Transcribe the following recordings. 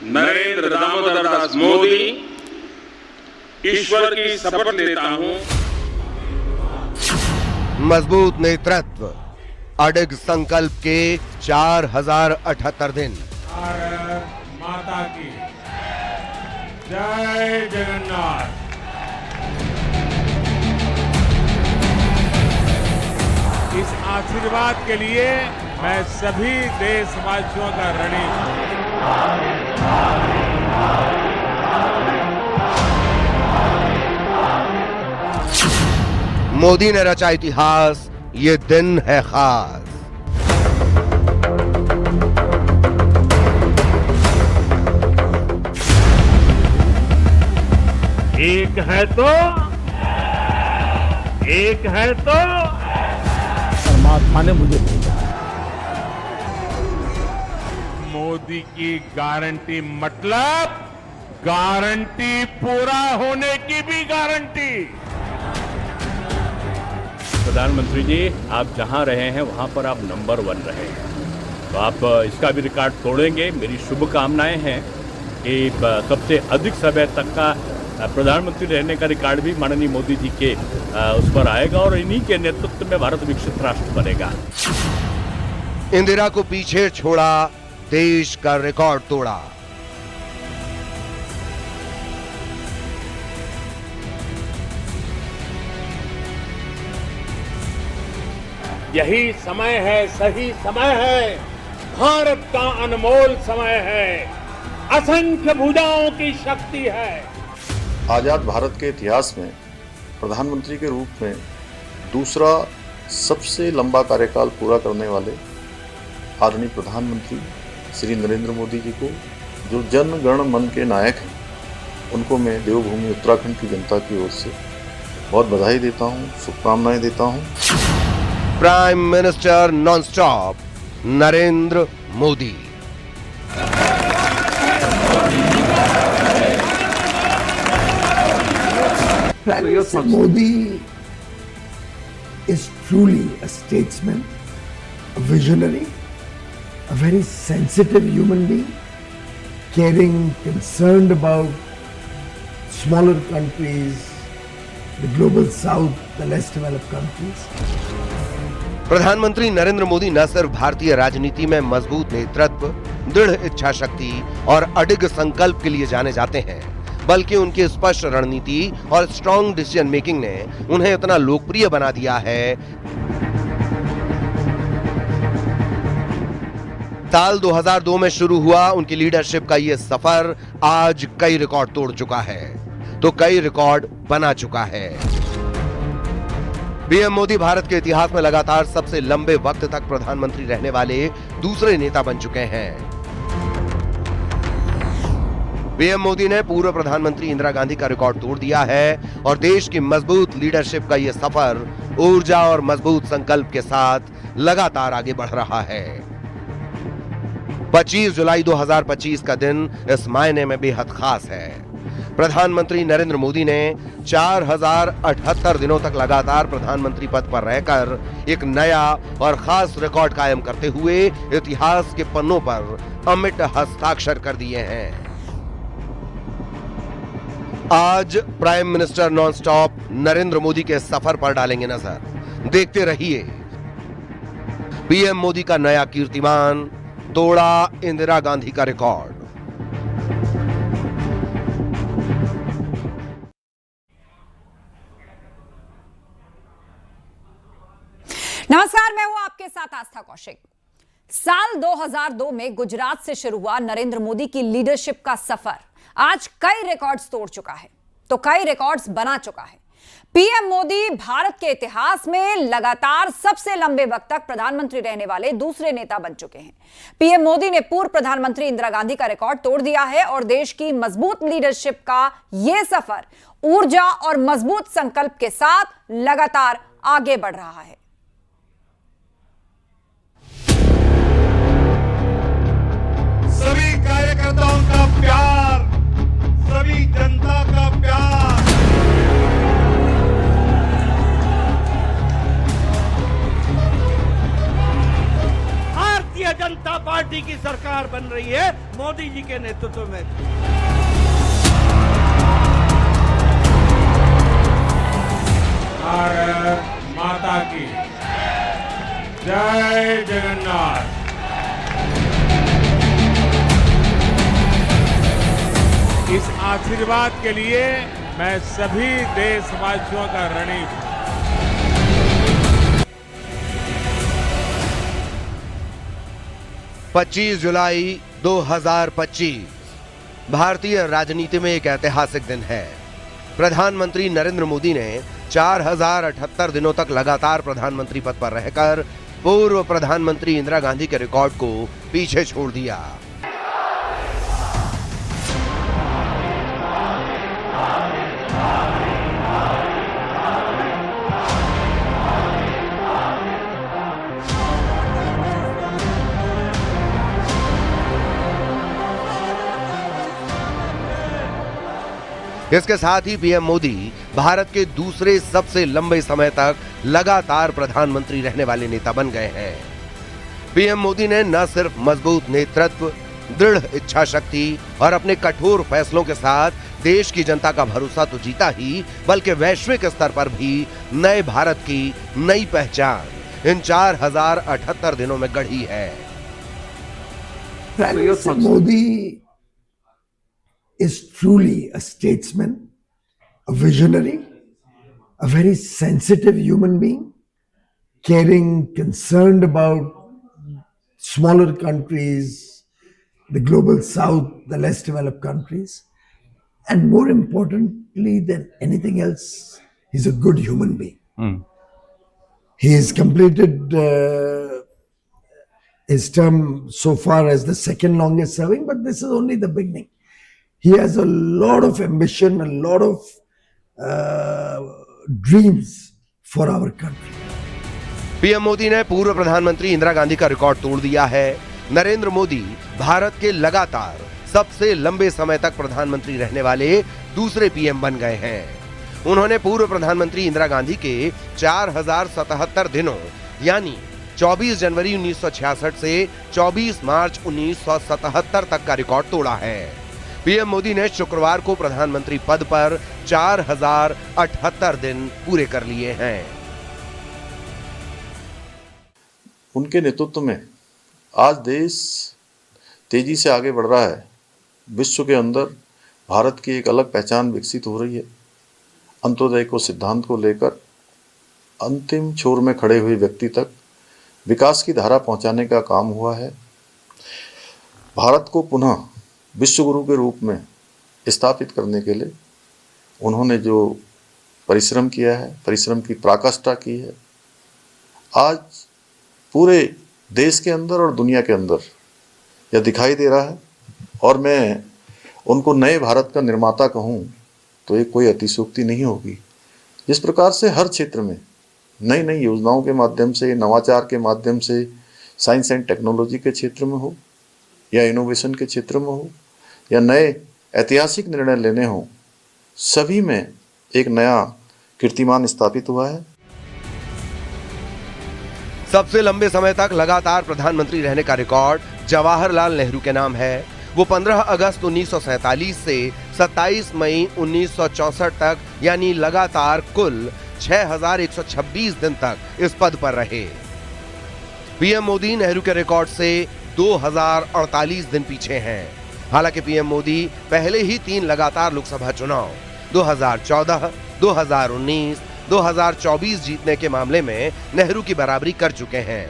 नरेंद्र दामोदर दास मोदी ईश्वर की शपथ लेता हूं। मजबूत नेतृत्व, अडिग संकल्प के 4078 दिन। भारत माता की जय जगन्नाथ। इस आशीर्वाद के लिए मैं सभी देशवासियों का ऋणी हूं। मोदी ने रचा इतिहास, ये दिन है खास। एक है तो परमात्मा ने मुझे भेजा। मोदी की गारंटी मतलब गारंटी पूरा होने की भी गारंटी। प्रधानमंत्री जी, आप जहां रहे हैं वहां पर आप नंबर 1 रहे हैं, तो आप इसका भी रिकॉर्ड तोड़ेंगे। मेरी शुभकामनाएं हैं कि सबसे अधिक समय तक का प्रधानमंत्री रहने का रिकॉर्ड भी माननीय मोदी जी के उस पर आएगा और इन्हीं के नेतृत्व में भारत विकसित राष्ट्र बनेगा। इंदिरा को पीछे छोड़ा, देश का रिकॉर्ड तोड़ा। यही समय है, सही समय है, भारत का अनमोल समय है, असंख्य भुजाओं की शक्ति है। आजाद भारत के इतिहास में प्रधानमंत्री के रूप में दूसरा सबसे लंबा कार्यकाल पूरा करने वाले आदरणीय प्रधानमंत्री श्री नरेंद्र मोदी जी को, जो जन गण मन के नायक हैं, उनको मैं देवभूमि उत्तराखंड की जनता की ओर से बहुत बधाई देता हूं, शुभकामनाएं देता हूं। Prime minister non-stop Narendra Modi. Prime Minister Modi is truly a statesman, a visionary, a very sensitive human being, caring, concerned about smaller countries, the global south, the less developed countries. प्रधानमंत्री नरेंद्र मोदी न सिर्फ भारतीय राजनीति में मजबूत नेतृत्व, दृढ़ इच्छा शक्ति और अडिग संकल्प के लिए जाने जाते हैं, बल्कि उनकी स्पष्ट रणनीति और स्ट्रॉन्ग डिसीजन मेकिंग ने उन्हें इतना लोकप्रिय बना दिया है। साल 2002 में शुरू हुआ उनकी लीडरशिप का ये सफर आज कई रिकॉर्ड तोड़ चुका है, तो कई रिकॉर्ड बना चुका है। पीएम मोदी भारत के इतिहास में लगातार सबसे लंबे वक्त तक प्रधानमंत्री रहने वाले दूसरे नेता बन चुके हैं। पीएम मोदी ने पूर्व प्रधानमंत्री इंदिरा गांधी का रिकॉर्ड तोड़ दिया है और देश की मजबूत लीडरशिप का यह सफर ऊर्जा और मजबूत संकल्प के साथ लगातार आगे बढ़ रहा है। 25 जुलाई 2025 का दिन इस मायने में बेहद खास है। प्रधानमंत्री नरेंद्र मोदी ने 4078 दिनों तक लगातार प्रधानमंत्री पद पर रहकर एक नया और खास रिकॉर्ड कायम करते हुए इतिहास के पन्नों पर अमिट हस्ताक्षर कर दिए हैं। आज prime minister non-stop Narendra Modi के सफर पर डालेंगे नजर। देखते रहिए। पीएम मोदी का नया कीर्तिमान, तोड़ा इंदिरा गांधी का रिकॉर्ड। नमस्कार, मैं हूं आपके साथ आस्था कौशिक। साल 2002 में गुजरात से शुरू हुआ नरेंद्र मोदी की लीडरशिप का सफर आज कई रिकॉर्ड्स तोड़ चुका है, तो कई रिकॉर्ड्स बना चुका है। पीएम मोदी भारत के इतिहास में लगातार सबसे लंबे वक्त तक प्रधानमंत्री रहने वाले दूसरे नेता बन चुके हैं। पीएम मोदी ने पूर्व प्रधानमंत्री इंदिरा गांधी का रिकॉर्ड तोड़ दिया है और देश की मजबूत लीडरशिप का यह सफर ऊर्जा और मजबूत संकल्प के साथ लगातार आगे बढ़ रहा है। सभी कार्यकर्ताओं का प्यार, सभी जनता का प्यार, भारतीय जनता पार्टी की सरकार बन रही है मोदी जी के नेतृत्व में। भारत माता की जय जगन्नाथ। इस आशीर्वाद के लिए मैं सभी देशवासियों का ऋणी हूं। पच्चीस जुलाई 2025 भारतीय राजनीति में एक ऐतिहासिक दिन है। प्रधानमंत्री नरेंद्र मोदी ने 4078 दिनों तक लगातार प्रधानमंत्री पद पर रहकर पूर्व प्रधानमंत्री इंदिरा गांधी के रिकॉर्ड को पीछे छोड़ दिया। इसके साथ ही पीएम मोदी भारत के दूसरे सबसे लंबे समय तक लगातार प्रधानमंत्री रहने वाले नेता बन गए हैं। पीएम मोदी ने न सिर्फ मजबूत नेतृत्व, दृढ़ इच्छा शक्ति और अपने कठोर फैसलों के साथ देश की जनता का भरोसा तो जीता ही, बल्कि वैश्विक स्तर पर भी नए भारत की नई पहचान इन 4078 दिनों में गढ़ी है। Modi is truly a statesman, a visionary, a very sensitive human being, caring, concerned about smaller countries, the global south, the less developed countries, and more importantly than anything else, he's a good human being. He has completed his term so far as the second longest serving, but this is only the beginning. He has a lot of ambition, a lot of dreams for our country. PM Modi ने पूर्व प्रधानमंत्री इंदिरा गांधी का record तोड़ दिया है। नरेंद्र मोदी भारत के लगातार सबसे लंबे समय तक प्रधानमंत्री रहने वाले दूसरे पीएम बन गए हैं। उन्होंने पूर्व प्रधानमंत्री इंदिरा गांधी के 4077 दिनों यानी 24 जनवरी 1966 से 24 मार्च 1977 तक का रिकॉर्ड तोड़ा है। पीएम मोदी ने शुक्रवार को प्रधानमंत्री पद पर 4078 दिन पूरे कर लिए हैं। उनके नेतृत्व में आज देश तेजी से आगे बढ़ रहा है। विश्व के अंदर भारत की एक अलग पहचान विकसित हो रही है। अंत्योदय को सिद्धांत को लेकर अंतिम छोर में खड़े हुए व्यक्ति तक विकास की धारा पहुंचाने का काम हुआ है। भारत को पुनः विश्व गुरु के रूप में स्थापित करने के लिए उन्होंने जो परिश्रम किया है, परिश्रम की पराकाष्ठा की है, आज पूरे देश के अंदर और दुनिया के अंदर यह दिखाई दे रहा है। और मैं उनको नए भारत का निर्माता कहूँ तो ये कोई अतिशयोक्ति नहीं होगी। जिस प्रकार से हर क्षेत्र में नई नई योजनाओं के माध्यम से, नवाचार के माध्यम से, साइंस एंड टेक्नोलॉजी के क्षेत्र में हो या इनोवेशन के क्षेत्र में हो या नए ऐतिहासिक निर्णय लेने हो, सभी में एक नया कीर्तिमान स्थापित हुआ है। सबसे लंबे समय तक लगातार प्रधानमंत्री रहने का रिकॉर्ड जवाहरलाल नेहरू के नाम है। वो 15 अगस्त 1947 से 27 मई 1964 तक यानी लगातार कुल 6126 दिन तक इस पद पर रहे। पीएम मोदी नेहरू के रिकॉर्ड से 2048 दिन पीछे हैं। हालांकि पीएम मोदी पहले ही 3 लगातार लोकसभा चुनाव 2014, 2019, 2024 जीतने के मामले में नेहरू की बराबरी कर चुके हैं।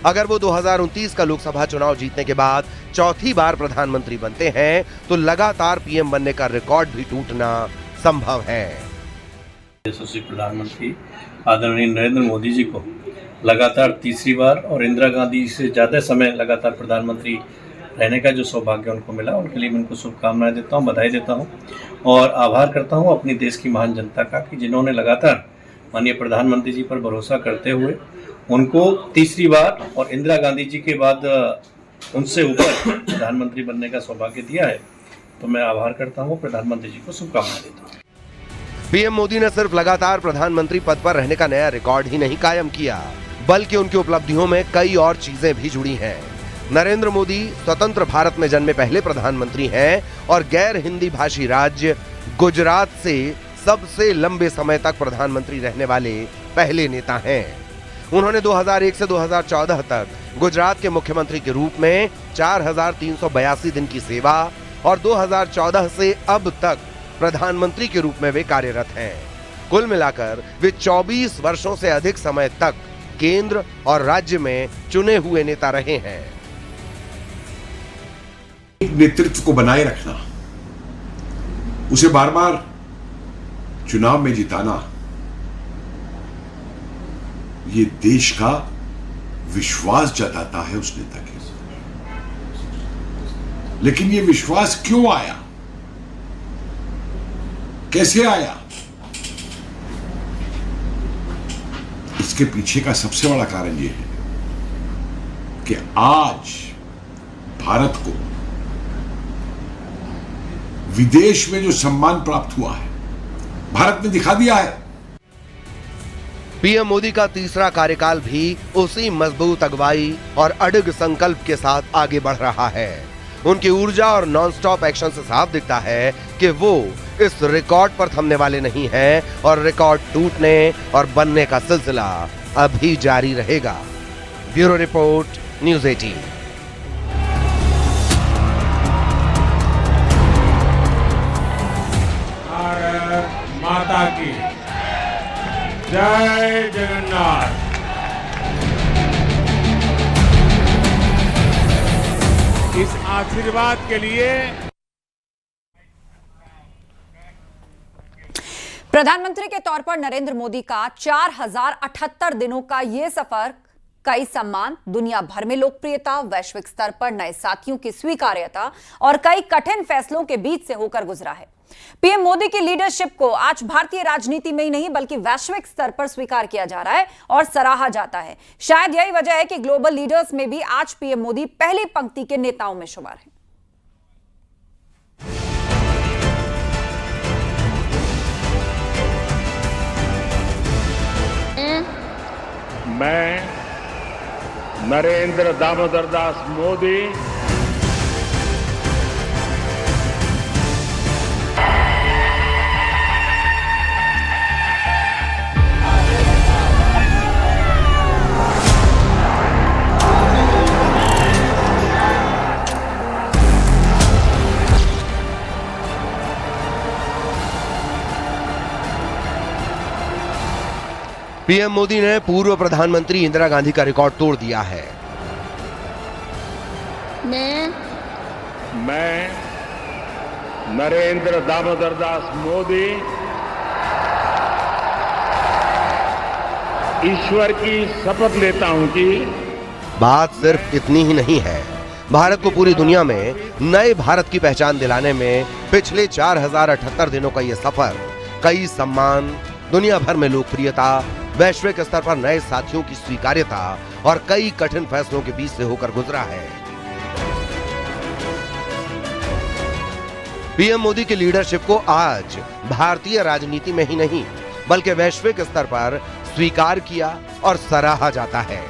अगर वो 2029 का लोकसभा चुनाव जीतने के बाद चौथी बार प्रधानमंत्री बनते हैं तो लगातार पीएम बनने का रिकॉर्ड भी टूटना संभव है। यशस्वी प्रधानमंत्री आदरणीय नरेंद्र मोदी जी को लगातार तीसरी बार और इंदिरा गांधी से ज़्यादा समय लगातार प्रधानमंत्री रहने का जो सौभाग्य उनको मिला, उनके लिए मैं उनको शुभकामनाएं देता हूं, बधाई देता हूं और आभार करता हूं अपनी देश की महान जनता का कि जिन्होंने लगातार माननीय प्रधानमंत्री जी पर भरोसा करते हुए उनको तीसरी बार और इंदिरा गांधी जी के बाद उनसे ऊपर प्रधानमंत्री बनने का सौभाग्य दिया है। तो मैं आभार करता हूँ, प्रधानमंत्री जी को शुभकामनाएं देता हूँ। पीएम मोदी ने सिर्फ लगातार प्रधानमंत्री पद पर रहने का नया रिकॉर्ड ही नहीं कायम किया, बल्कि उनकी उपलब्धियों में कई और चीजें भी जुड़ी हैं। नरेंद्र मोदी स्वतंत्र भारत में जन्मे पहले प्रधानमंत्री हैं और गैर हिंदी भाषी राज्य गुजरात से सबसे लंबे समय तक प्रधानमंत्री रहने वाले पहले नेता हैं। उन्होंने 2001 से 2014 तक गुजरात के मुख्यमंत्री के रूप में 4,382 दिन की सेवा और 2014 से अब तक प्रधानमंत्री के रूप में वे कार्यरत हैं। कुल मिलाकर वे 24 वर्षों से अधिक समय तक केंद्र और राज्य में चुने हुए नेता रहे हैं। नेतृत्व को बनाए रखना, उसे बार बार चुनाव में जिताना, ये देश का विश्वास जताता है उस नेता के। लेकिन ये विश्वास क्यों आया, कैसे आया, इसके पीछे का सबसे बड़ा कारण यह है कि आज भारत को विदेश में जो सम्मान प्राप्त हुआ है, भारत ने दिखा दिया है। पीएम मोदी का तीसरा कार्यकाल भी उसी मजबूत अगुवाई और अडिग संकल्प के साथ आगे बढ़ रहा है। उनकी ऊर्जा और नॉनस्टॉप एक्शन से साफ दिखता है कि वो इस रिकॉर्ड पर थमने वाले नहीं हैं और रिकॉर्ड टूटने और बनने का सिलसिला अभी जारी रहेगा। Bureau report, news 18। भारत माता की जय जगन्नाथ। इस आशीर्वाद के लिए प्रधानमंत्री के तौर पर नरेंद्र मोदी का 4078 दिनों का यह सफर कई सम्मान, दुनिया भर में लोकप्रियता, वैश्विक स्तर पर नए साथियों की स्वीकार्यता और कई कठिन फैसलों के बीच से होकर गुजरा है। पीएम मोदी की लीडरशिप को आज भारतीय राजनीति में ही नहीं बल्कि वैश्विक स्तर पर स्वीकार किया जा रहा है और सराहा जाता है। शायद यही वजह है कि ग्लोबल लीडर्स में भी आज पीएम मोदी पहली पंक्ति के नेताओं में शुमार हैं। मैं नरेंद्र दामोदर दास मोदी पीएम मोदी ने पूर्व प्रधानमंत्री इंदिरा गांधी का रिकॉर्ड तोड़ दिया है। मैं नरेंद्र दामोदर दास मोदी ईश्वर की शपथ लेता हूं कि बात सिर्फ इतनी ही नहीं है। भारत को पूरी दुनिया में नए भारत की पहचान दिलाने में पिछले 4078 दिनों का यह सफर कई सम्मान, दुनिया भर में लोकप्रियता, वैश्विक स्तर पर नए साथियों की स्वीकार्यता और कई कठिन फैसलों के बीच से होकर गुजरा है। पीएम मोदी की लीडरशिप को आज भारतीय राजनीति में ही नहीं बल्कि वैश्विक स्तर पर स्वीकार किया और सराहा जाता है।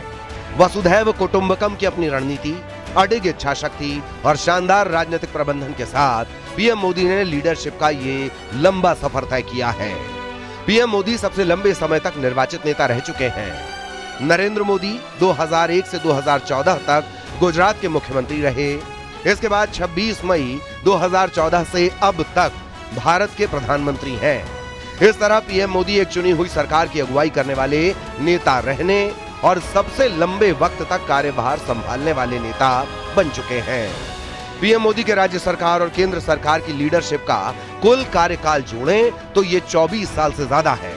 वसुधैव कुटुंबकम की अपनी रणनीति, अडिग इच्छा शक्ति और शानदार राजनीतिक प्रबंधन के साथ पीएम मोदी ने लीडरशिप का ये लंबा सफर तय किया है। पीएम मोदी सबसे लंबे समय तक निर्वाचित नेता रह चुके हैं। नरेंद्र मोदी 2001 से 2014 तक गुजरात के मुख्यमंत्री रहे। इसके बाद 26 मई 2014 से अब तक भारत के प्रधानमंत्री हैं। इस तरह पीएम मोदी एक चुनी हुई सरकार की अगुवाई करने वाले नेता रहने और सबसे लंबे वक्त तक कार्यभार संभालने वाले नेता बन चुके हैं। पीएम मोदी के राज्य सरकार और केंद्र सरकार की लीडरशिप का कुल कार्यकाल जोड़ें तो ये 24 साल से ज्यादा है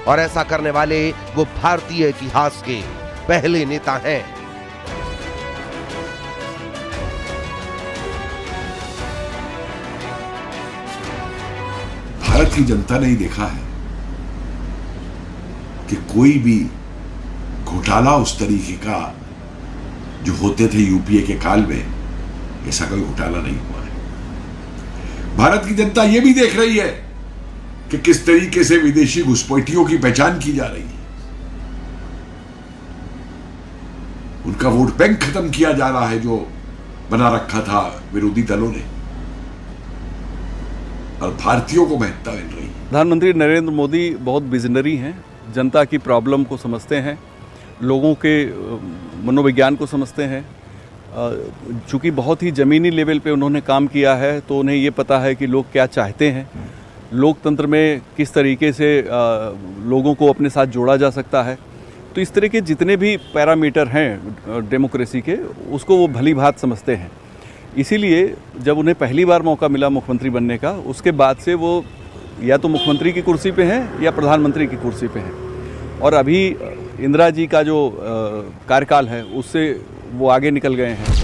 और ऐसा करने वाले वो भारतीय इतिहास के पहले नेता हैं। भारत की जनता ने ही देखा है कि कोई भी घोटाला उस तरीके का जो होते थे यूपीए के काल में, ऐसा कोई घोटाला नहीं हुआ है। भारत की जनता यह भी देख रही है कि किस तरीके से विदेशी घुसपैठियों की पहचान की जा रही है, उनका वोट बैंक खत्म किया जा रहा है जो बना रखा था विरोधी दलों ने, और भारतीयों को महत्ता मिल रही है। प्रधानमंत्री नरेंद्र मोदी बहुत विजनरी हैं, जनता की प्रॉब्लम को समझते हैं, लोगों के मनोविज्ञान को समझते हैं। चूँकि बहुत ही ज़मीनी लेवल पे उन्होंने काम किया है, तो उन्हें ये पता है कि लोग क्या चाहते हैं, लोकतंत्र में किस तरीके से लोगों को अपने साथ जोड़ा जा सकता है। तो इस तरह के जितने भी पैरामीटर हैं डेमोक्रेसी के, उसको वो भली भांति समझते हैं। इसीलिए जब उन्हें पहली बार मौका मिला मुख्यमंत्री बनने का, उसके बाद से वो या तो मुख्यमंत्री की कुर्सी पे हैं या प्रधानमंत्री की कुर्सी पे हैं। और अभी इंदिरा जी का जो कार्यकाल है, उससे वो आगे निकल गए हैं।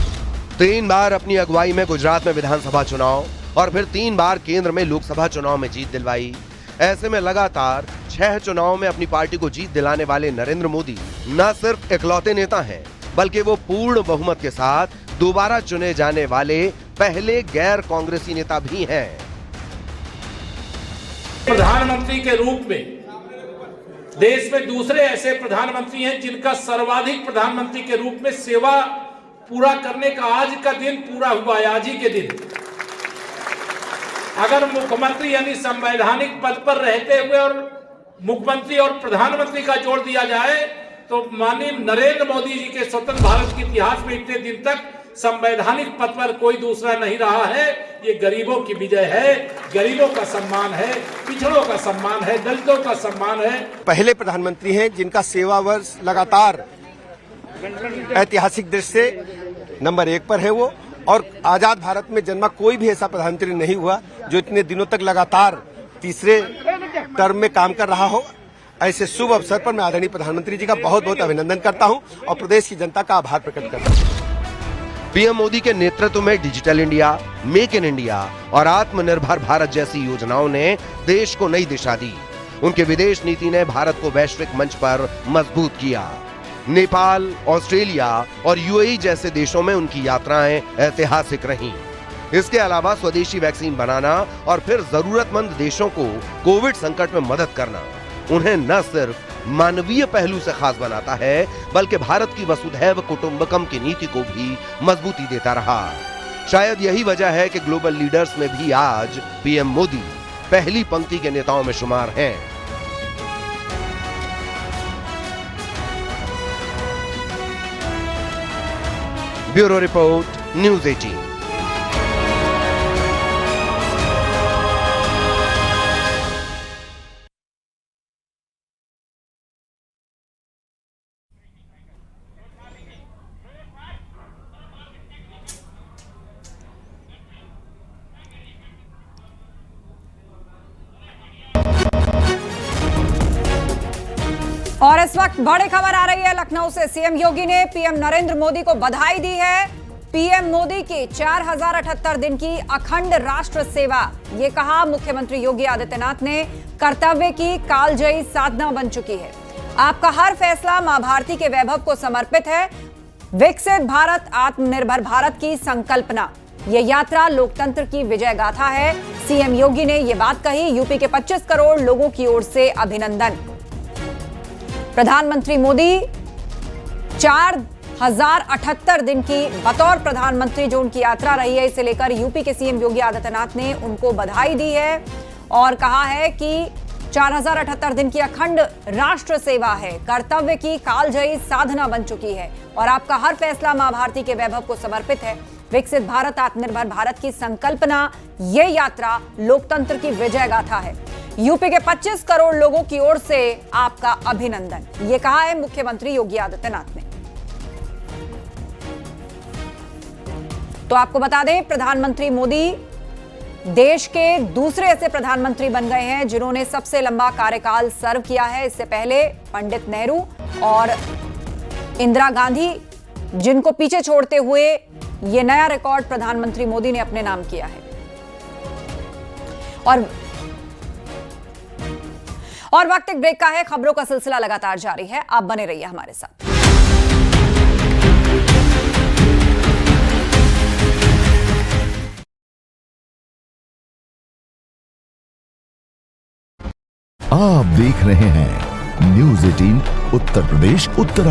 3 बार अपनी अगुवाई में गुजरात में विधानसभा चुनाव और फिर 3 बार केंद्र में लोकसभा चुनाव में जीत दिलवाई। ऐसे में लगातार 6 चुनाव में अपनी पार्टी को जीत दिलाने वाले नरेंद्र मोदी न सिर्फ इकलौते नेता हैं, बल्कि वो पूर्ण बहुमत के साथ दोबारा चुने जाने वाले पहले गैर कांग्रेसी नेता भी हैं। प्रधानमंत्री के रूप में देश में दूसरे ऐसे प्रधानमंत्री हैं जिनका सर्वाधिक प्रधानमंत्री के रूप में सेवा पूरा करने का आज का दिन पूरा हुआ है। आज ही के दिन अगर मुख्यमंत्री यानी संवैधानिक पद पर रहते हुए और मुख्यमंत्री और प्रधानमंत्री का जोड़ दिया जाए तो माननीय नरेंद्र मोदी जी के स्वतंत्र भारत के इतिहास में इतने दिन तक संवैधानिक पद पर कोई दूसरा नहीं रहा है। ये गरीबों की विजय है, गरीबों का सम्मान है, पिछड़ों का सम्मान है, दलितों का सम्मान है। पहले प्रधानमंत्री हैं जिनका सेवा वर्ष लगातार ऐतिहासिक दृष्टि से नंबर 1 पर है वो, और आजाद भारत में जन्मा कोई भी ऐसा प्रधानमंत्री नहीं हुआ जो इतने दिनों तक लगातार तीसरे टर्म में काम कर रहा हो। ऐसे शुभ अवसर पर मैं आदरणीय प्रधानमंत्री जी का बहुत बहुत अभिनंदन करता हूं और प्रदेश की जनता का आभार प्रकट करता हूं। पीएम मोदी के नेतृत्व में digital India, make in India और आत्मनिर्भर भारत जैसी योजनाओं ने देश को नई दिशा दी। उनके विदेश नीति ने भारत को वैश्विक मंच पर मजबूत किया। नेपाल, ऑस्ट्रेलिया और यूएई जैसे देशों में उनकी यात्राएं ऐतिहासिक रहीं। इसके अलावा स्वदेशी वैक्सीन बनाना और फिर जरूरतमंद देशों को कोविड संकट में मदद करना उन्हें न सिर्फ मानवीय पहलू से खास बनाता है, बल्कि भारत की वसुधैव कुटुंबकम की नीति को भी मजबूती देता रहा। शायद यही वजह है कि ग्लोबल लीडर्स में भी आज पीएम मोदी पहली पंक्ति के नेताओं में शुमार हैं। Bureau report, news 18। और इस वक्त बड़ी खबर आ रही है लखनऊ से। सीएम योगी ने पीएम नरेंद्र मोदी को बधाई दी है। पीएम मोदी की 4078 दिन की अखंड राष्ट्र सेवा, ये कहा मुख्यमंत्री योगी आदित्यनाथ ने, कर्तव्य की कालजयी साधना बन चुकी है। आपका हर फैसला मां भारती के वैभव को समर्पित है। विकसित भारत, आत्मनिर्भर भारत की संकल्पना, ये यात्रा लोकतंत्र की विजय गाथा है। सीएम योगी ने ये बात कही। यूपी के 25 करोड़ लोगों की ओर से अभिनंदन। प्रधानमंत्री मोदी 4078 दिन की बतौर प्रधानमंत्री जो उनकी यात्रा रही है, इसे लेकर यूपी के सीएम योगी आदित्यनाथ ने उनको बधाई दी है और कहा है कि 4078 दिन की अखंड राष्ट्र सेवा है, कर्तव्य की कालजयी साधना बन चुकी है और आपका हर फैसला मां भारती के वैभव को समर्पित है। विकसित भारत, आत्मनिर्भर भारत की संकल्पना, ये यात्रा लोकतंत्र की विजय गाथा है। यूपी के 25 करोड़ लोगों की ओर से आपका अभिनंदन, ये कहा है मुख्यमंत्री योगी आदित्यनाथ ने। तो आपको बता दें, प्रधानमंत्री मोदी देश के दूसरे ऐसे प्रधानमंत्री बन गए हैं जिन्होंने सबसे लंबा कार्यकाल सर्व किया है। इससे पहले पंडित नेहरू और इंदिरा गांधी, जिनको पीछे छोड़ते हुए ये नया रिकॉर्ड प्रधानमंत्री मोदी ने अपने नाम किया है। और वक्त एक ब्रेक का है। खबरों का सिलसिला लगातार जारी है, आप बने रहिए हमारे साथ। आप देख रहे हैं न्यूज़ 18 उत्तर प्रदेश उत्तर